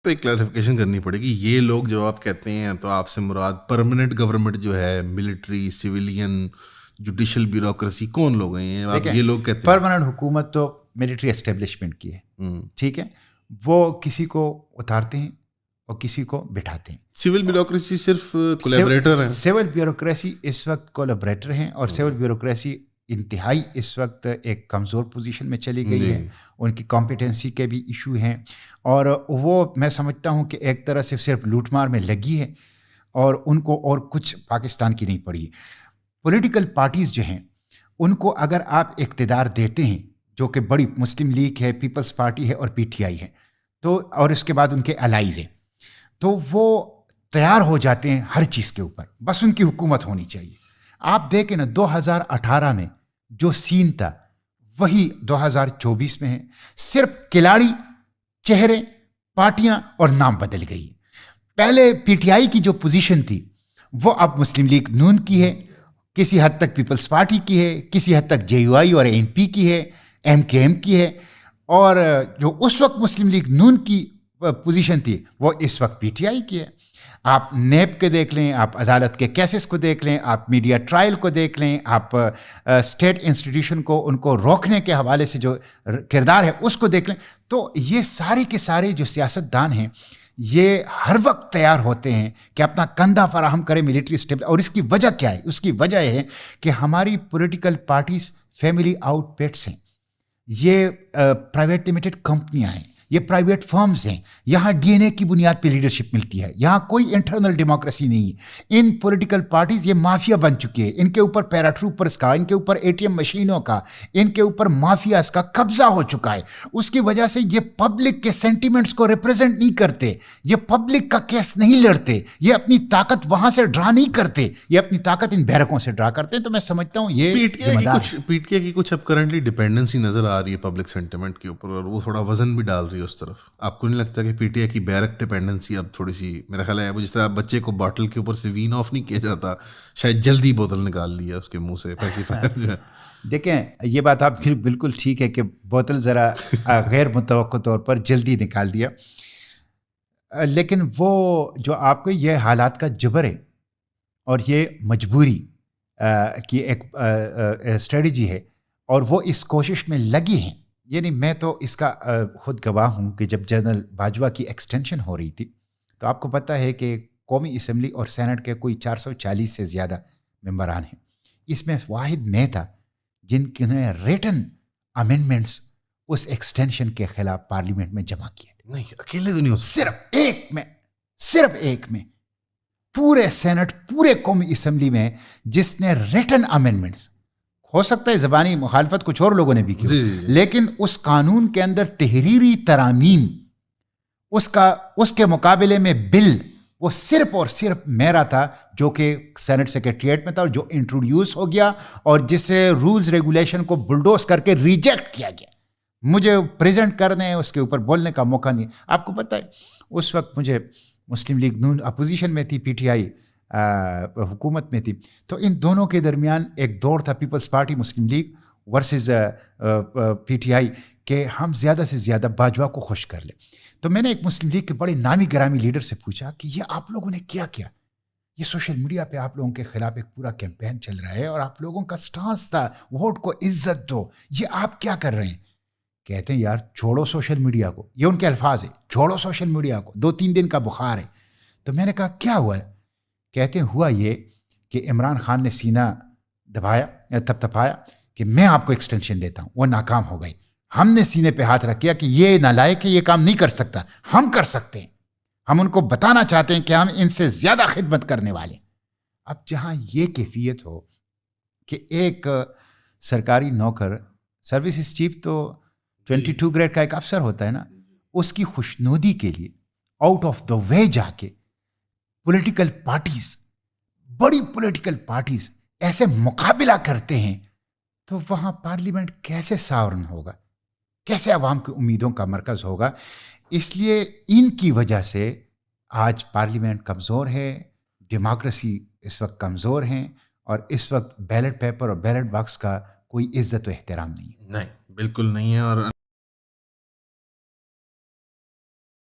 پہ کلیریفیکیشن کرنی پڑے گی. یہ لوگ جب آپ کہتے ہیں تو آپ سے مراد پرماننٹ گورنمنٹ جو ہے, ملٹری, سویلین, جوڈیشل بیوروکریسی, کون لوگ ہیں آپ یہ لوگ کہتے ہیں؟ پرماننٹ حکومت تو ملٹری اسٹیبلشمنٹ کی ہے, ٹھیک ہے, وہ کسی کو اتارتے ہیں اور کسی کو بٹھاتے ہیں. سول بیوروکریسی صرف کولیبریٹر ہیں. سول بیوروکریسی اس وقت کولیبریٹر ہیں, اور سول بیوروکریسی انتہائی اس وقت ایک کمزور پوزیشن میں چلی گئی ہے. ان کی کمپیٹنسی کے بھی ایشو ہیں, اور وہ میں سمجھتا ہوں کہ ایک طرح سے صرف لوٹ مار میں لگی ہے, اور ان کو اور کچھ پاکستان کی نہیں پڑی. پولیٹیکل پارٹیز جو ہیں ان کو اگر آپ اقتدار دیتے ہیں, جو کہ بڑی مسلم لیگ ہے, پیپلز پارٹی ہے اور پی ٹی آئی ہے, تو اور اس کے بعد ان کے الائز ہیں, تو وہ تیار ہو جاتے ہیں ہر چیز کے اوپر, بس ان کی حکومت ہونی چاہیے. آپ دیکھیں نا 2018 میں جو سین تھا وہی 2024 میں ہے. صرف کھلاڑی, چہرے, پارٹیاں اور نام بدل گئی. پہلے پی ٹی آئی کی جو پوزیشن تھی وہ اب مسلم لیگ نون کی ہے, کسی حد تک پیپلز پارٹی کی ہے, کسی حد تک جے یو آئی اور این پی کی ہے, ایم کے ایم کی ہے, اور جو اس وقت مسلم لیگ نون کی پوزیشن تھی وہ اس وقت پی ٹی آئی کی ہے. آپ نیب کے دیکھ لیں, آپ عدالت کے کیسز کو دیکھ لیں, آپ میڈیا ٹرائل کو دیکھ لیں, آپ اسٹیٹ انسٹیٹیوشن کو ان کو روکنے کے حوالے سے جو کردار ہے اس کو دیکھ لیں. تو یہ سارے کے سارے جو سیاستدان ہیں یہ ہر وقت تیار ہوتے ہیں کہ اپنا کندھا فراہم کرے ملٹری اسٹیبل. اور اس کی وجہ کیا ہے؟ اس کی وجہ یہ ہے کہ ہماری political parties family out pets ہیں, یہ پرائیویٹ لمیٹڈ کمپنیاں ہیں, یہ پرائیویٹ فرمز ہیں. یہاں ڈی این اے کی بنیاد پہ لیڈرشپ ملتی ہے, یہاں کوئی انٹرنل ڈیموکریسی نہیں ہے. ان پولیٹیکل پارٹیز یہ مافیا بن چکی ہے, ان کے اوپر پیراٹروپرس کا, ان کے اوپر اے ٹی ایم مشینوں کا, ان کے اوپر مافیاز کا قبضہ ہو چکا ہے. اس کی وجہ سے یہ پبلک کے سینٹیمنٹس کو ریپرزینٹ نہیں کرتے, یہ پبلک کا کیس نہیں لڑتے, یہ اپنی طاقت وہاں سے ڈرا نہیں کرتے, یہ اپنی طاقت ان بیرکوں سے ڈرا کرتے ہیں. تو میں سمجھتا ہوں یہ پی ٹی آئی کی کچھ اب کرنٹلی ڈپینڈنسی نظر آ رہی ہے پبلک سینٹیمنٹ کے اوپر, اور وہ تھوڑا وزن بھی ڈال رہی ہے اس طرف. آپ کو نہیں لگتا کہ پی ٹی آئی کی بیرک ڈپینڈنسی اب تھوڑی سی, میرا خیال ہے وہ جس طرح بچے کو باٹل کے اوپر سے وین آف نہیں کیا جاتا, شاید جلدی بوتل نکال لیا اس کے منہ سے پیسیفائر جو ہے. دیکھیں یہ بات آپ بالکل ٹھیک ہے کہ بوتل ذرا غیر متوقع طور پر جلدی نکال دیا, لیکن وہ جو آپ کو یہ حالات کا جبر ہے اور یہ مجبوری کی ایک اسٹریٹجی ہے, اور وہ اس کوشش میں لگی ہیں. یعنی میں تو اس کا خود گواہ ہوں کہ جب جنرل باجوہ کی ایکسٹینشن ہو رہی تھی تو آپ کو پتہ ہے کہ قومی اسمبلی اور سینٹ کے کوئی 440 سے زیادہ ممبران ہیں. اس میں واحد میں تھا جن نے ریٹن امینڈمنٹس اس ایکسٹینشن کے خلاف پارلیمنٹ میں جمع کیے تھے. نہیں اکیلے تو نہیں ہو, صرف ایک میں پورے سینٹ, پورے قومی اسمبلی میں جس نے ریٹن امینڈمنٹس, ہو سکتا ہے زبانی مخالفت کچھ اور لوگوں نے بھی کی, لیکن اس قانون کے اندر تحریری ترامیم اس کے مقابلے میں بل وہ صرف اور صرف میرا تھا, جو کہ سینٹ سیکریٹریٹ میں تھا اور جو انٹروڈیوس ہو گیا اور جسے رولز ریگولیشن کو بلڈوز کر کے ریجیکٹ کیا گیا. مجھے پریزنٹ کرنے, اس کے اوپر بولنے کا موقع نہیں. آپ کو پتہ ہے اس وقت مجھے مسلم لیگ نون اپوزیشن میں تھی, پی ٹی آئی حکومت میں تھی, تو ان دونوں کے درمیان ایک دور تھا Peoples Party Muslim League versus P T I کہ ہم زیادہ سے زیادہ باجوہ کو خوش کر لیں. تو میں نے ایک مسلم لیگ کے بڑے نامی گرامی لیڈر سے پوچھا کہ یہ آپ لوگوں نے کیا کیا؟ یہ سوشل میڈیا پہ آپ لوگوں کے خلاف ایک پورا کیمپین چل رہا ہے اور آپ لوگوں کا سٹانس تھا ووٹ کو عزت دو, یہ آپ کیا کر رہے ہیں؟ کہتے ہیں یار چھوڑو سوشل میڈیا کو, یہ ان کے الفاظ ہیں, چھوڑو سوشل میڈیا کو, 2-3 دن کا بخار ہے. تو میں نے کہا کیا ہوا ہے؟ کہتے ہیں ہوا یہ کہ عمران خان نے سینہ دبایا, تھپتھپایا کہ میں آپ کو ایکسٹینشن دیتا ہوں, وہ ناکام ہو گئی. ہم نے سینے پہ ہاتھ رکھ کیا کہ یہ نالائق ہے, یہ کام نہیں کر سکتا, ہم کر سکتے ہیں. ہم ان کو بتانا چاہتے ہیں کہ ہم ان سے زیادہ خدمت کرنے والے. اب جہاں یہ کیفیت ہو کہ ایک سرکاری نوکر, سروسز چیف تو 22 گریڈ کا ایک افسر ہوتا ہے نا, اس کی خوشنودی کے لیے آؤٹ آف دا وے جا کے پولیٹیکل پارٹیز, بڑی پولیٹیکل پارٹیز ایسے مقابلہ کرتے ہیں, تو وہاں پارلیمنٹ کیسے ساورن ہوگا, کیسے عوام کی امیدوں کا مرکز ہوگا؟ اس لیے ان کی وجہ سے آج پارلیمنٹ کمزور ہے, ڈیموکریسی اس وقت کمزور ہیں, اور اس وقت بیلٹ پیپر اور بیلٹ باکس کا کوئی عزت و احترام نہیں. نہیں بالکل نہیں ہے. اور